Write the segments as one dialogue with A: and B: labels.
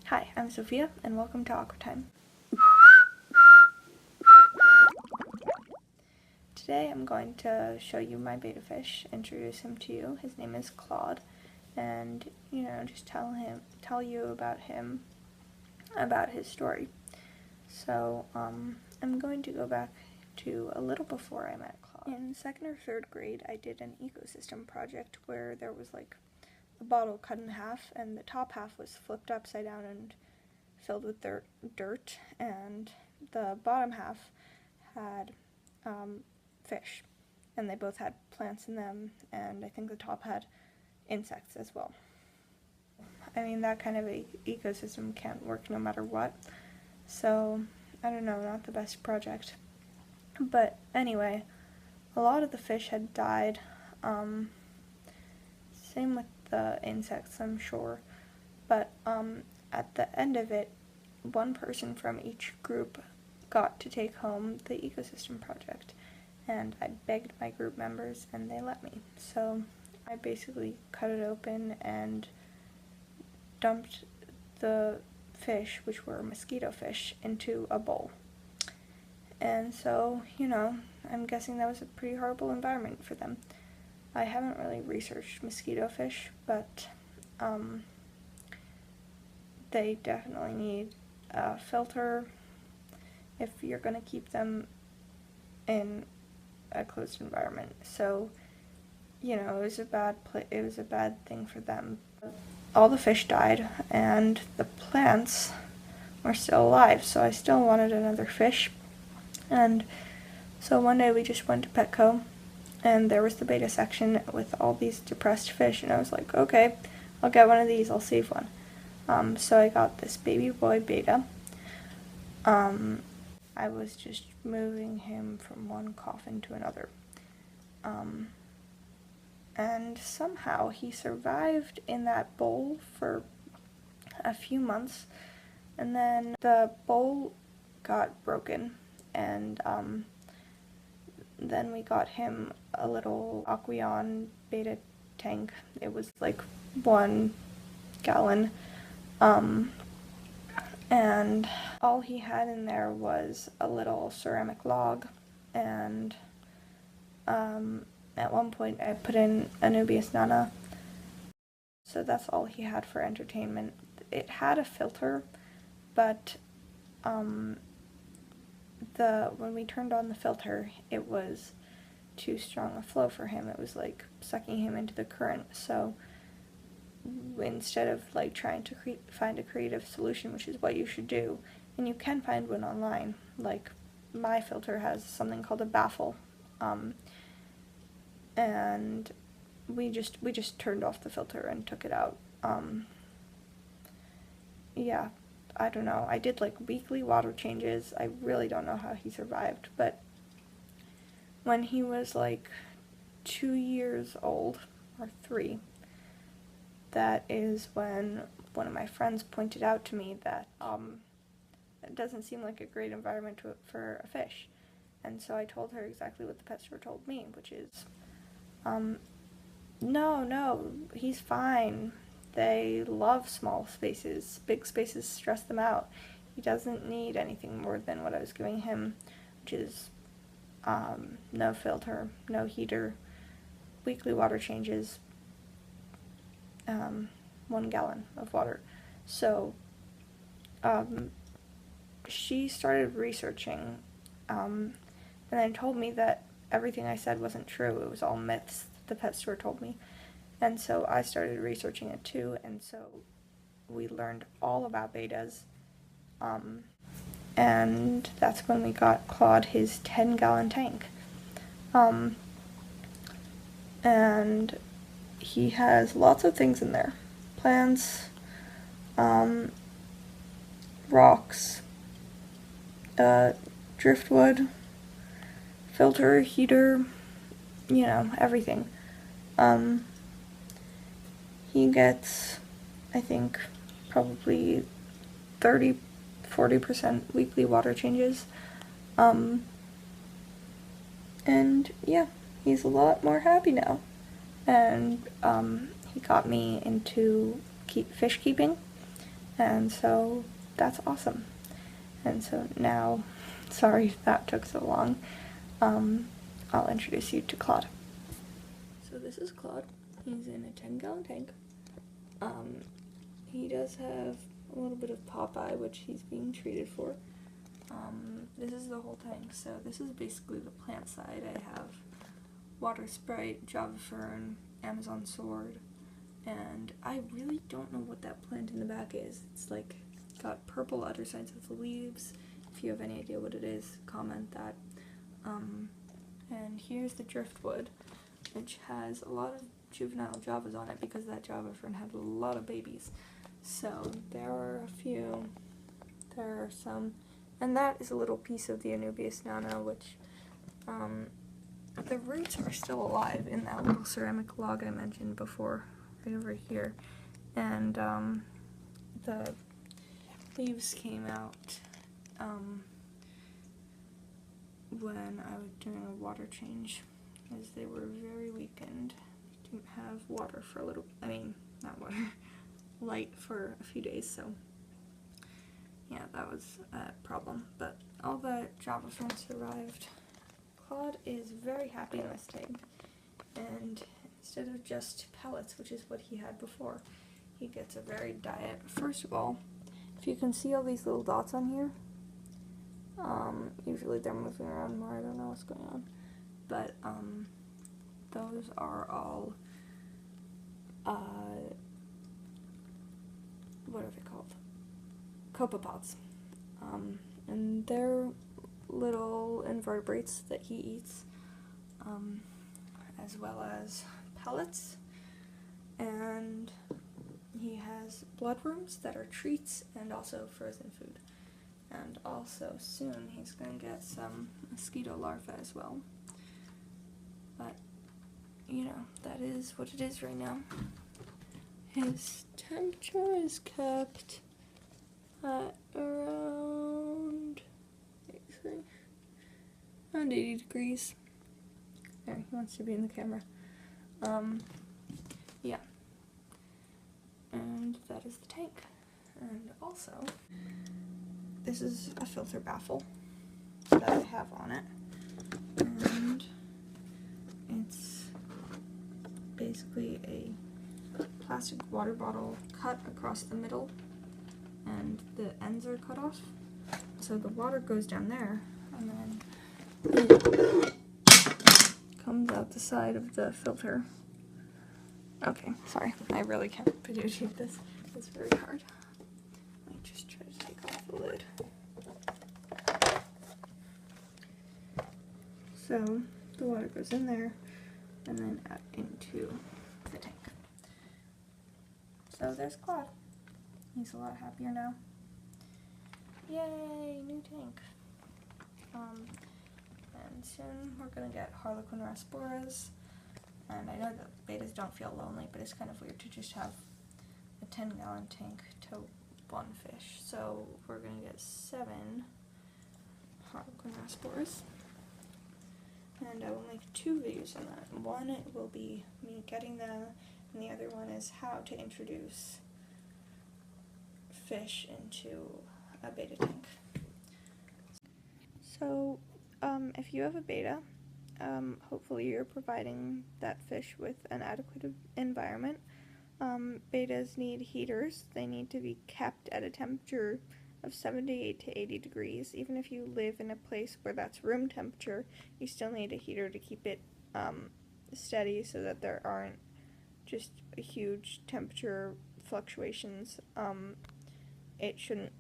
A: Hi, I'm Sophia, and welcome to Aqua Time. Today I'm going to show you my betta fish, introduce him to you. His name is Claude, and just tell you about him, about his story. So I'm going to go back to a little before I met Claude. In 2nd or 3rd grade, I did an ecosystem project where there was like a bottle cut in half, and the top half was flipped upside down and filled with dirt, and the bottom half had fish, and they both had plants in them, and I think the top had insects as well. I mean, that kind of ecosystem can't work no matter what, so I don't know, not the best project. But anyway, a lot of the fish had died. Same with the insects, I'm sure. But at the end of it, one person from each group got to take home the ecosystem project, and I begged my group members and they let me. So I basically cut it open and dumped the fish, which were mosquito fish, into a bowl. And so, I'm guessing that was a pretty horrible environment for them. I haven't really researched mosquito fish, but they definitely need a filter if you're going to keep them in a closed environment. So, it was a bad thing for them. All the fish died, and the plants were still alive, so I still wanted another fish. And so one day we just went to Petco, and there was the betta section with all these depressed fish, and I was like, okay, I'll get one of these, I'll save one. So I got this baby boy betta. I was just moving him from one coffin to another. And somehow he survived in that bowl for a few months, and then the bowl got broken, and then we got him a little Aqueon betta tank. It was like 1 gallon, and all he had in there was a little ceramic log, and at one point I put in Anubias nana, so that's all he had for entertainment. It had a filter, but when we turned on the filter, it was too strong a flow for him. It was like sucking him into the current. So instead of like trying to find a creative solution, which is what you should do, and you can find one online, like my filter has something called a baffle, and we just turned off the filter and took it out. Yeah, I don't know. I did like weekly water changes. I really don't know how he survived, but when he was like 2 years old, or 3, that is when one of my friends pointed out to me that it doesn't seem like a great environment for a fish. And so I told her exactly what the pet store told me, which is, no, he's fine. They love small spaces. Big spaces stress them out. He doesn't need anything more than what I was giving him, which is no filter, no heater, weekly water changes, 1 gallon of water. So she started researching, and then told me that everything I said wasn't true. It was all myths the pet store told me. And so I started researching it too, and so we learned all about bettas. And that's when we got Claude his 10-gallon tank. And he has lots of things in there. Plants, rocks, driftwood, filter, heater, everything. He gets, I think, probably 30-40% weekly water changes. And yeah, he's a lot more happy now. And he got me into fish keeping, And so that's awesome. And so now, sorry that took so long, I'll introduce you to Claude. So this is Claude. He's in a 10-gallon tank. He does have a little bit of Popeye, which he's being treated for. This is the whole tank, so this is basically the plant side. I have water sprite, Java fern, Amazon sword, and I really don't know what that plant in the back is. It's like got purple other sides of the leaves. If you have any idea what it is, comment that. And here's the driftwood, which has a lot of juvenile Javas on it because that Java fern had a lot of babies. So there are a few, there are some, and that is a little piece of the Anubias nana, which the roots are still alive in that little ceramic log I mentioned before, right over here. And the leaves came out when I was doing a water change, as they were very weakened. Didn't have water for a little, not water, light for a few days, so yeah, that was a problem. But all the Java ferns survived. Claude is very happy in this tank, and instead of just pellets, which is what he had before, he gets a varied diet. First of all, if you can see all these little dots on here, usually they're moving around more, I don't know what's going on, but those are all what are they called? Copepods. And they're little invertebrates that he eats, as well as pellets, and he has bloodworms that are treats and also frozen food. And also soon he's going to get some mosquito larvae as well. But, you know, that is what it is right now. His temperature is kept at around 80 degrees. There, he wants to be in the camera. Yeah. And that is the tank. And also, this is a filter baffle that I have on it. And it's basically a plastic water bottle cut across the middle, and the ends are cut off. So the water goes down there, and then it comes out the side of the filter. Okay, sorry, I really can't videotape this. It's very hard. Let me just try to take off the lid. So the water goes in there and then out into the tank. So there's Claude. He's a lot happier now. Yay, new tank. And soon we're gonna get Harlequin rasporas. And I know that betas don't feel lonely, but it's kind of weird to just have a 10-gallon tank to one fish. So we're gonna get 7 Harlequin rasporas. And I will make 2 videos on that. One will be me getting them, and the other one is how to introduce fish into a beta tank. So, if you have a beta, hopefully you're providing that fish with an adequate environment. Betas need heaters. They need to be kept at a temperature of 78 to 80 degrees. Even if you live in a place where that's room temperature, you still need a heater to keep it steady so that there aren't just huge temperature fluctuations. It shouldn't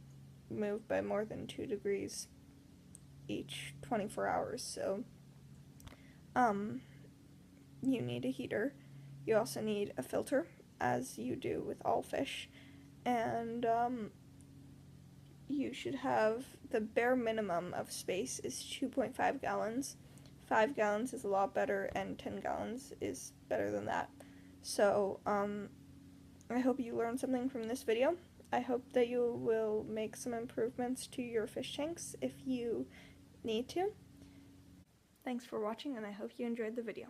A: move by more than 2 degrees each 24 hours, so you need a heater. You also need a filter, as you do with all fish, and you should have the bare minimum of space is 2.5 gallons. 5 gallons is a lot better, and 10 gallons is better than that. So I hope you learned something from this video. I hope that you will make some improvements to your fish tanks if you need to. Thanks for watching, and I hope you enjoyed the video.